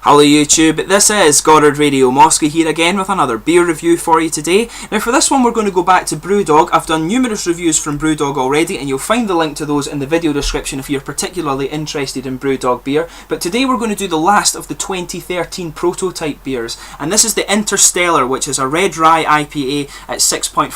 Hello YouTube, this is Goddard Radio Moscow here again with another beer review for you today. Now for this one we're going to go back to Brewdog. I've done numerous reviews from Brewdog already and you'll find the link to those in the video description if you're particularly interested in Brewdog beer. But today we're going to do the last of the 2013 prototype beers, and this is the Interstellar, which is a red rye IPA at 6.5%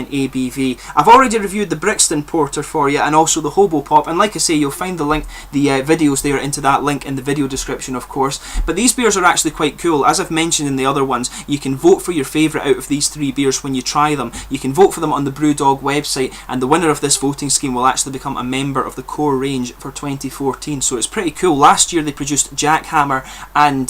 ABV. I've already reviewed the Brixton Porter for you and also the Hobo Pop, and like I say, you'll find the link, the videos there into that link in the video description of course. But these beers are actually quite cool. As I've mentioned in the other ones, you can vote for your favourite out of these three beers when you try them. You can vote for them on the Brewdog website, and the winner of this voting scheme will actually become a member of the core range for 2014, so it's pretty cool. Last year they produced Jackhammer and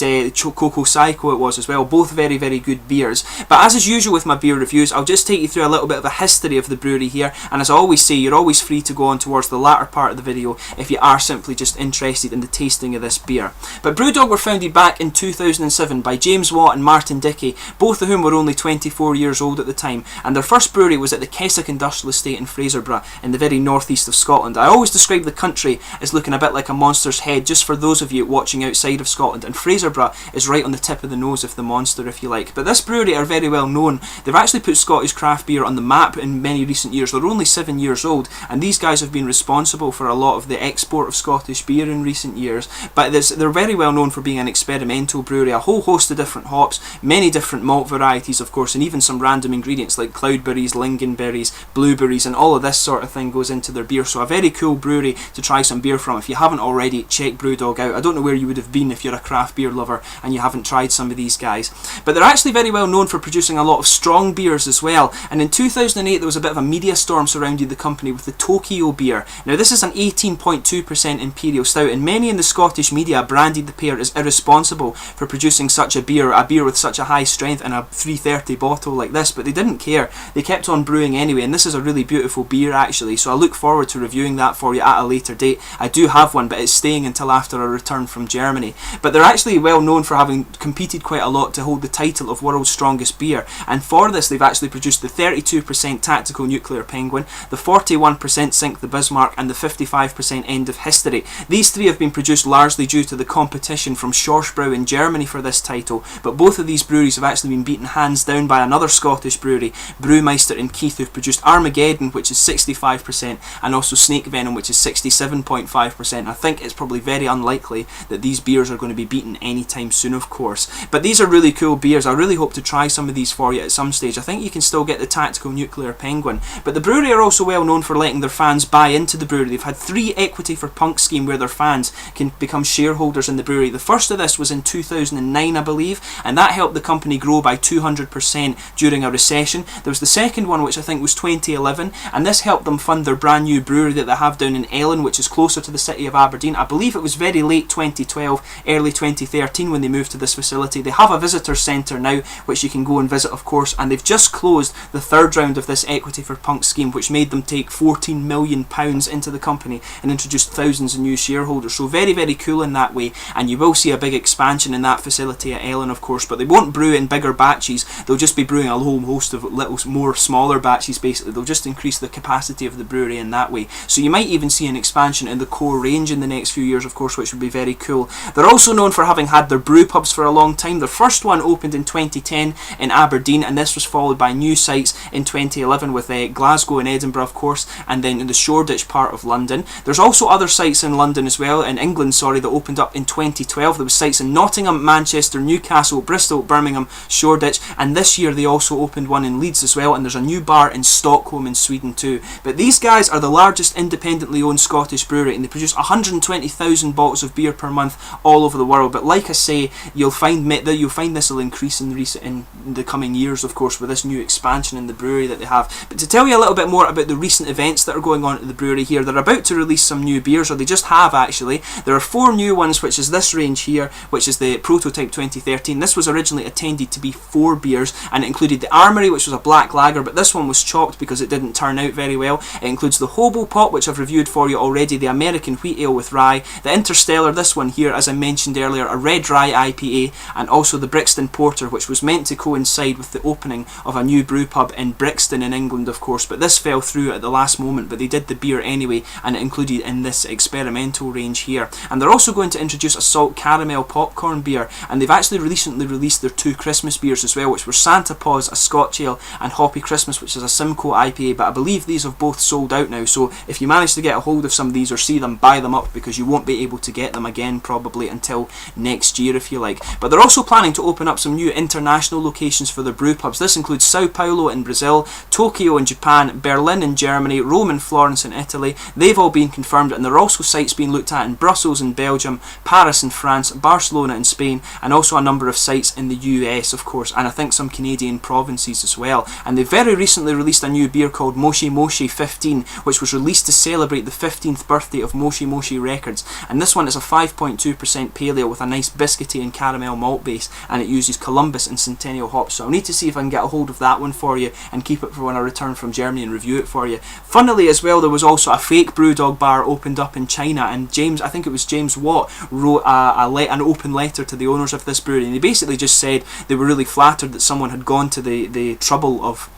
Coco Psycho it was as well, both very good beers. But as is usual with my beer reviews, I'll just take you through a little bit of a history of the brewery here, and as I always say, you're always free to go on towards the latter part of the video if you are simply just interested in the tasting of this beer. But Brewdog were founded back in 2007 by James Watt and Martin Dickey, both of whom were only 24 years old at the time, and their first brewery was at the Keswick Industrial Estate in Fraserburgh in the very northeast of Scotland. I always describe the country as looking a bit like a monster's head, just for those of you watching outside of Scotland, and Fraserburgh is right on the tip of the nose of the monster, if you like. But this brewery are very well known. They've actually put Scottish craft beer on the map in many recent years. They're only 7 years old, and these guys have been responsible for a lot of the export of Scottish beer in recent years. But they're very well known for being an experimental brewery, a whole host of different hops, many different malt varieties of course, and even some random ingredients like cloudberries, lingonberries, blueberries, and all of this sort of thing goes into their beer. So a very cool brewery to try some beer from. If you haven't already, check Brewdog out. I don't know where you would have been if you're a craft beer lover and you haven't tried some of these guys. But they're actually very well known for producing a lot of strong beers as well, and in 2008 there was a bit of a media storm surrounding the company with the Tokyo beer. Now this is an 18.2% imperial stout, and many in the Scottish media branded the pair as irresponsible for producing such a beer with such a high strength in a 330 bottle like this, but they didn't care. They kept on brewing anyway, and this is a really beautiful beer actually, so I look forward to reviewing that for you at a later date. I do have one, but it's staying until after a return from Germany. But they're actually well known for having competed quite a lot to hold the title of World's Strongest Beer, and for this they've actually produced the 32% Tactical Nuclear Penguin, the 41% Sink the Bismarck, and the 55% End of History. These three have been produced largely due to the competition from Schorschbrau in Germany for this title, but both of these breweries have actually been beaten hands down by another Scottish brewery, Brewmeister in Keith, who've produced Armageddon, which is 65%, and also Snake Venom, which is 67.5%. I think it's probably very unlikely that these beers are going to be beaten anytime soon, of course. But these are really cool beers. I really hope to try some of these for you at some stage. I think you can still get the Tactical Nuclear Penguin. But the brewery are also well known for letting their fans buy into the brewery. They've had 3 Equity for Punk scheme where their fans can become shareholders in the brewery. The first of this was in 2009, I believe, and that helped the company grow by 200% during a recession. There was the second one, which I think was 2011, and this helped them fund their brand new brewery that they have down in Ellon, which is closer to the city of Aberdeen. I believe it was very late 2012, early 2013 when they moved to this facility. They have a visitor centre now, which you can go and visit of course, and they've just closed the third round of this Equity for Punk scheme, which made them take £14 million into the company and introduced thousands of new shareholders. So very cool in that way, and you will see a big expansion in that facility at Ellon of course, but they won't brew in bigger batches. They'll just be brewing a whole host of little more smaller batches basically. They'll just increase the capacity of the brewery in that way. So you might even see an expansion in the core range in the next few years of course, which would be very cool. They're also known for having had their brew pubs for a long time. Their first one opened in 2010 in Aberdeen, and this was followed by new sites in 2011 with Glasgow and Edinburgh of course, and then in the Shoreditch part of London. There's also other sites in London as well, in England sorry, that opened up in 2012. There was sites in Nottingham, Manchester, Newcastle, Bristol, Birmingham, Shoreditch, and this year they also opened one in Leeds as well, and there's a new bar in Stockholm in Sweden too. But these guys are the largest independently owned Scottish brewery, and they produce 120,000 bottles of beer per month all over the world. But like I say, you'll find this will increase in the coming years of course, with this new expansion in the brewery that they have. But to tell you a little bit more about the recent events that are going on at the brewery here, they're about to release some new beers, or they just have actually. There are 4 new ones, which is this range here, which is the Prototype 2013. This was originally intended to be 4 beers, and it included the Armory, which was a black lager, but this one was chopped because it didn't turn out very well. It includes the Hobo Pop, which I've reviewed for you already, the American Wheat Ale with rye, the Interstellar, this one here as I mentioned earlier, a red rye IPA, and also the Brixton Porter, which was meant to coincide with the opening of a new brew pub in Brixton in England of course, but this fell through at the last moment. But they did the beer anyway, and it included in this experimental range here. And they're also going to introduce a salt caramel caramel popcorn beer, and they've actually recently released their 2 Christmas beers as well, which were Santa Paws, a Scotch ale, and Hoppy Christmas, which is a Simcoe IPA, but I believe these have both sold out now, so if you manage to get a hold of some of these or see them, buy them up, because you won't be able to get them again probably until next year if you like. But they're also planning to open up some new international locations for their brew pubs. This includes Sao Paulo in Brazil, Tokyo in Japan, Berlin in Germany, Rome and Florence in Italy. They've all been confirmed, and there are also sites being looked at in Brussels in Belgium, Paris in France, Barcelona in Spain, and also a number of sites in the US, of course, and I think some Canadian provinces as well. And they very recently released a new beer called Moshi Moshi 15, which was released to celebrate the 15th birthday of Moshi Moshi Records. And this one is a 5.2% pale ale with a nice biscuity and caramel malt base, and it uses Columbus and Centennial hops. So I'll need to see if I can get a hold of that one for you and keep it for when I return from Germany and review it for you. Funnily as well, there was also a fake Brewdog bar opened up in China, and James, I think it was James Watt, wrote an open letter to the owners of this brewery, and they basically just said they were really flattered that someone had gone to the trouble of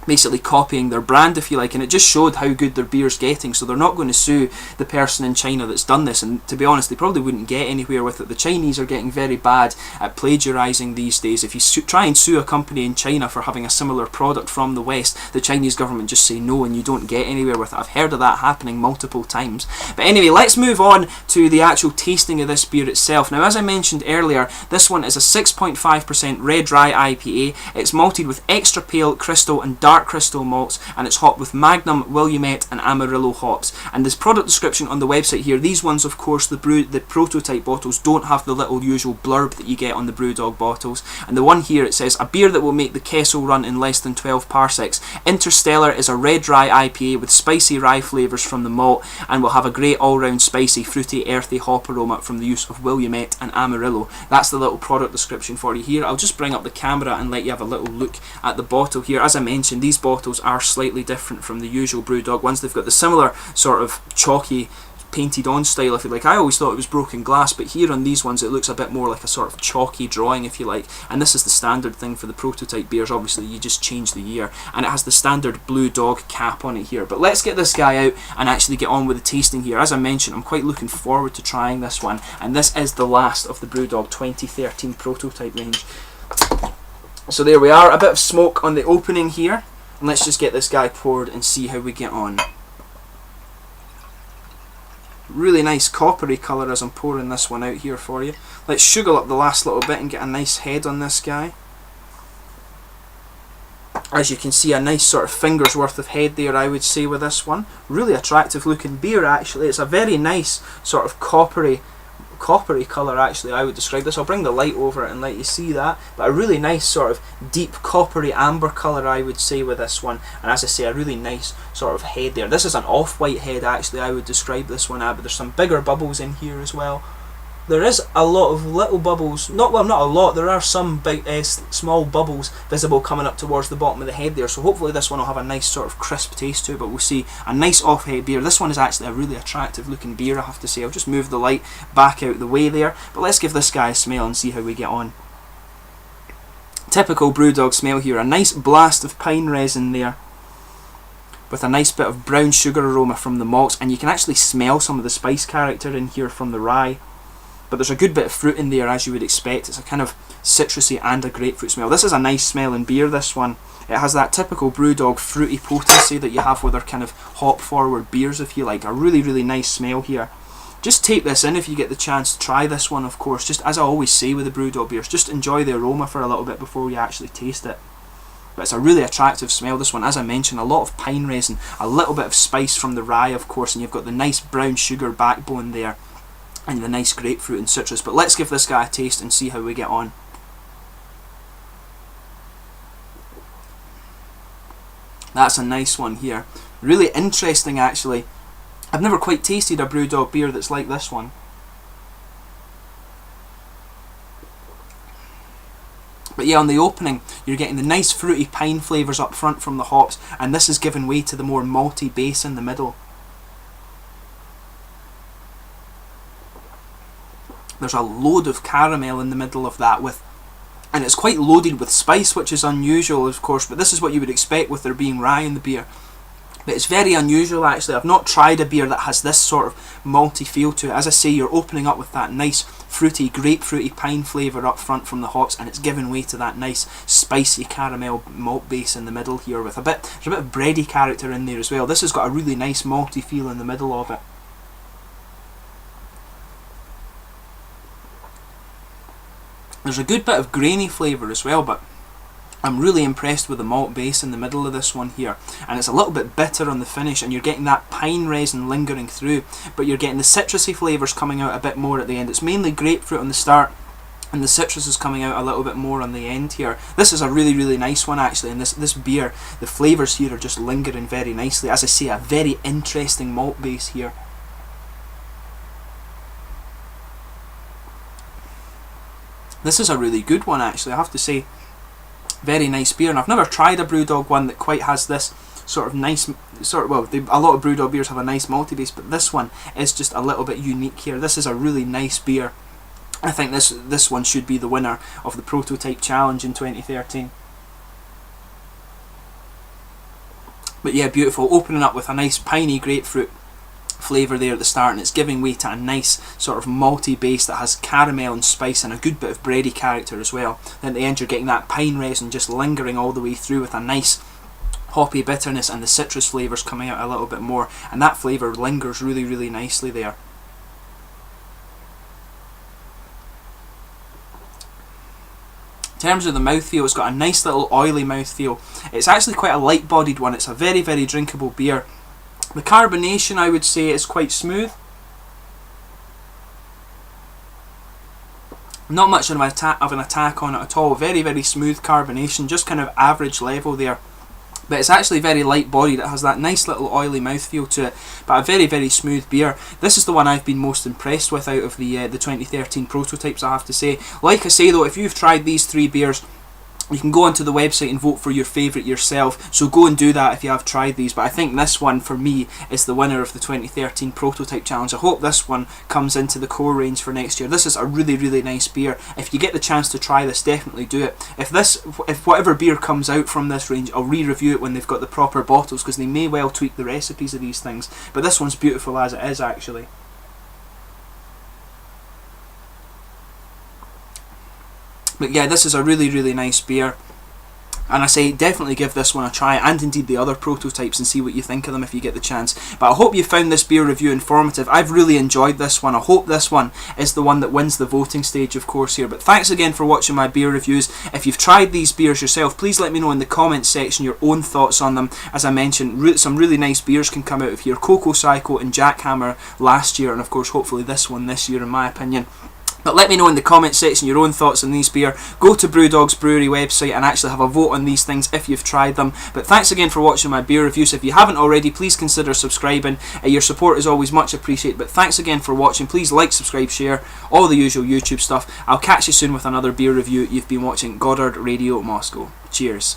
basically copying their brand, if you like, and it just showed how good their beer's getting. So they're not going to sue the person in China that's done this, and to be honest, they probably wouldn't get anywhere with it. The Chinese are getting very bad at plagiarising these days. If you try and sue a company in China for having a similar product from the West, the Chinese government just say no, and you don't get anywhere with it. I've heard of that happening multiple times. But anyway, let's move on to the actual tasting of this beer itself. Now, as I mentioned earlier, this one is a 6.5% red rye IPA. It's malted with extra pale, crystal and dark crystal malts, and it's hopped with Magnum, Willamette and Amarillo hops. And this product description on the website here, these ones, of course, the prototype bottles don't have the little usual blurb that you get on the Brewdog bottles. And the one here, it says, a beer that will make the Kessel run in less than 12 parsecs. Interstellar is a red rye IPA with spicy rye flavours from the malt, and will have a great all-round spicy, fruity, earthy hop aroma from the use of Willamette and Amarillo. That's the little product description for you here. I'll just bring up the camera and let you have a little look at the bottle here. As I mentioned, these bottles are slightly different from the usual Brewdog ones. They've got the similar sort of chalky painted on style, if you like. I always thought it was broken glass, but here on these ones it looks a bit more like a sort of chalky drawing, if you like. And this is the standard thing for the prototype beers. Obviously you just change the year, and it has the standard Blue Dog cap on it here. But let's get this guy out and actually get on with the tasting here. As I mentioned, I'm quite looking forward to trying this one, and this is the last of the Brewdog 2013 prototype range. So there we are, a bit of smoke on the opening here, and let's just get this guy poured and see how we get on. Really nice coppery colour as I'm pouring this one out here for you. Let's sugar up the last little bit and get a nice head on this guy. As you can see, a nice sort of finger's worth of head there, I would say, with this one. Really attractive looking beer, actually. It's a very nice sort of coppery colour, actually, I would describe this. I'll bring the light over it and let you see that, but a really nice sort of deep coppery amber colour, I would say, with this one. And as I say, a really nice sort of head there. This is an off-white head, actually, I would describe this one at, but there's some bigger bubbles in here as well. There is a lot of little bubbles, not a lot, there are some big, small bubbles visible coming up towards the bottom of the head there, so hopefully this one will have a nice sort of crisp taste to it, but we'll see. A nice off-head beer. This one is actually a really attractive looking beer, I have to say. I'll just move the light back out the way there, but let's give this guy a smell and see how we get on. Typical Brewdog smell here, a nice blast of pine resin there, with a nice bit of brown sugar aroma from the malts, and you can actually smell some of the spice character in here from the rye. But there's a good bit of fruit in there, as you would expect. It's a kind of citrusy and a grapefruit smell. This is a nice smelling beer, this one. It has that typical Brewdog fruity potency that you have with their kind of hop forward beers, if you like. A really, really nice smell here. Just take this in if you get the chance to try this one, of course. Just as I always say with the Brewdog beers, just enjoy the aroma for a little bit before you actually taste it. But it's a really attractive smell, this one. As I mentioned, a lot of pine resin, a little bit of spice from the rye, of course, and you've got the nice brown sugar backbone there, and the nice grapefruit and citrus. But let's give this guy a taste and see how we get on. That's a nice one here. Really interesting, actually. I've never quite tasted a Brewdog beer that's like this one. But yeah, on the opening, you're getting the nice fruity pine flavours up front from the hops, and this is giving way to the more malty base in the middle. There's a load of caramel in the middle of that, and it's quite loaded with spice, which is unusual, of course, but this is what you would expect with there being rye in the beer. But it's very unusual, actually. I've not tried a beer that has this sort of malty feel to it. As I say, you're opening up with that nice fruity, grapefruity pine flavour up front from the hops, and it's giving way to that nice spicy caramel malt base in the middle here with there's a bit of bready character in there as well. This has got a really nice malty feel in the middle of it. There's a good bit of grainy flavour as well, but I'm really impressed with the malt base in the middle of this one here, and it's a little bit bitter on the finish, and you're getting that pine resin lingering through, but you're getting the citrusy flavours coming out a bit more at the end. It's mainly grapefruit on the start, and the citrus is coming out a little bit more on the end here. This is a really, really nice one actually, and this beer, the flavours here are just lingering very nicely. As I say, a very interesting malt base here. This is a really good one actually, I have to say. Very nice beer, and I've never tried a Brewdog one that quite has this sort of nice, well, a lot of Brewdog beers have a nice malty base, but this one is just a little bit unique here. This is a really nice beer. I think this one should be the winner of the Prototype Challenge in 2013. But yeah, beautiful. Opening up with a nice piney grapefruit flavour there at the start, and it's giving way to a nice sort of malty base that has caramel and spice and a good bit of bready character as well. Then at the end you're getting that pine resin just lingering all the way through with a nice hoppy bitterness, and the citrus flavours coming out a little bit more, and that flavour lingers really, really nicely there. In terms of the mouthfeel, it's got a nice little oily mouthfeel. It's actually quite a light bodied one. It's a very, very drinkable beer. The carbonation, I would say, is quite smooth. Not much of an attack on it at all. Very, very smooth carbonation, just kind of average level there. But it's actually very light bodied. It has that nice little oily mouthfeel to it, but a very, very smooth beer. This is the one I've been most impressed with out of the 2013 prototypes, I have to say. Like I say though, if you've tried these three beers, you can go onto the website and vote for your favourite yourself, so go and do that if you have tried these. But I think this one, for me, is the winner of the 2013 Prototype Challenge. I hope this one comes into the core range for next year. This is a really, really nice beer. If you get the chance to try this, definitely do it. If whatever beer comes out from this range, I'll re-review it when they've got the proper bottles, because they may well tweak the recipes of these things. But this one's beautiful as it is, actually. But yeah, this is a really, really nice beer, and I say definitely give this one a try, and indeed the other prototypes, and see what you think of them if you get the chance. But I hope you found this beer review informative. I've really enjoyed this one. I hope this one is the one that wins the voting stage, of course, here. But thanks again for watching my beer reviews. If you've tried these beers yourself, please let me know in the comments section your own thoughts on them. As I mentioned, some really nice beers can come out of here. Cocoa Psycho and Jackhammer last year, and of course hopefully this one this year, in my opinion. But let me know in the comment section your own thoughts on these beer. Go to Brewdog's Brewery website and actually have a vote on these things if you've tried them. But thanks again for watching my beer reviews. If you haven't already, please consider subscribing. Your support is always much appreciated. But thanks again for watching. Please like, subscribe, share, all the usual YouTube stuff. I'll catch you soon with another beer review. You've been watching Goddard Radio Moscow. Cheers.